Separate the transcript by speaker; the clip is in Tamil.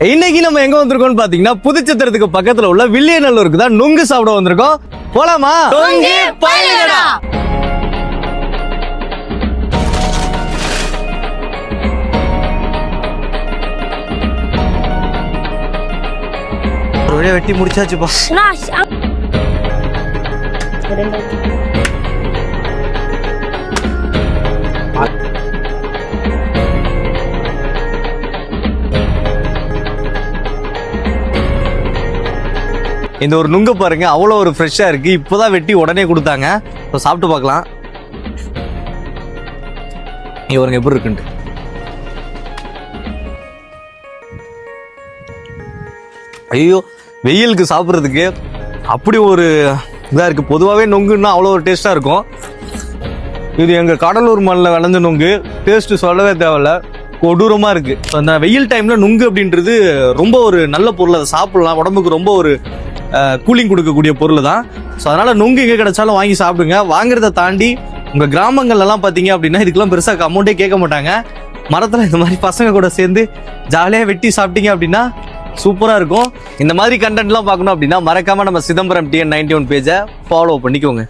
Speaker 1: இன்னைக்கு நம்ம எங்க வந்திருக்கோம்னு பாத்தீங்கன்னா புதுச்சத்திரத்துக்கு பக்கத்துல உள்ள வில்லியநல்லூருக்கு தான் நுங்கு சாப்பிட வந்திருக்கோம். போலாமா? ஒரு வழியா வெட்டி முடிச்சாச்சுப்பா. இந்த ஒரு நுங்க பாருங்க, அவ்வளோ ஒரு ஃப்ரெஷ்ஷா இருக்கு. இப்போதான் வெட்டி உடனே கொடுத்தாங்க. இப்போ சாப்பிட்டு பார்க்கலாம். இவருங்க எப்படி இருக்குன்ட்டு. ஐயோ, வெயிலுக்கு சாப்பிட்றதுக்கு அப்படி ஒரு இதாக இருக்கு. பொதுவாகவே நொங்குன்னா அவ்வளோ ஒரு டேஸ்டா இருக்கும். இது எங்கள் கடலூர் மண்ணில் விளைஞ்ச நொங்கு. டேஸ்ட்டு சொல்லவே தேவையில்ல, கொடூரமாக இருக்கு. அந்த வெயில் டைம்ல நுங்கு அப்படின்றது ரொம்ப ஒரு நல்ல பொருள். அதை சாப்பிடலாம், உடம்புக்கு ரொம்ப ஒரு கூலிங் கொடுக்கக்கூடிய பொருள் தான். ஸோ அதனால நொங்கு எங்கே கிடைச்சாலும் வாங்கி சாப்பிடுங்க. வாங்குறத தாண்டி உங்கள் கிராமங்கள்லாம் பார்த்தீங்க அப்படின்னா இதுக்கெல்லாம் பெருசாக அமௌண்ட்டே கேட்க மாட்டாங்க. மரத்தில் இந்த மாதிரி பசங்க கூட சேர்ந்து ஜாலியாக வெட்டி சாப்பிட்டீங்க அப்படின்னா சூப்பராக இருக்கும். இந்த மாதிரி கண்டென்ட்லாம் பார்க்கணும் அப்படின்னா மறக்காமல் நம்ம சிதம்பரம் TN91 பேஜை ஃபாலோ பண்ணிக்கோங்க.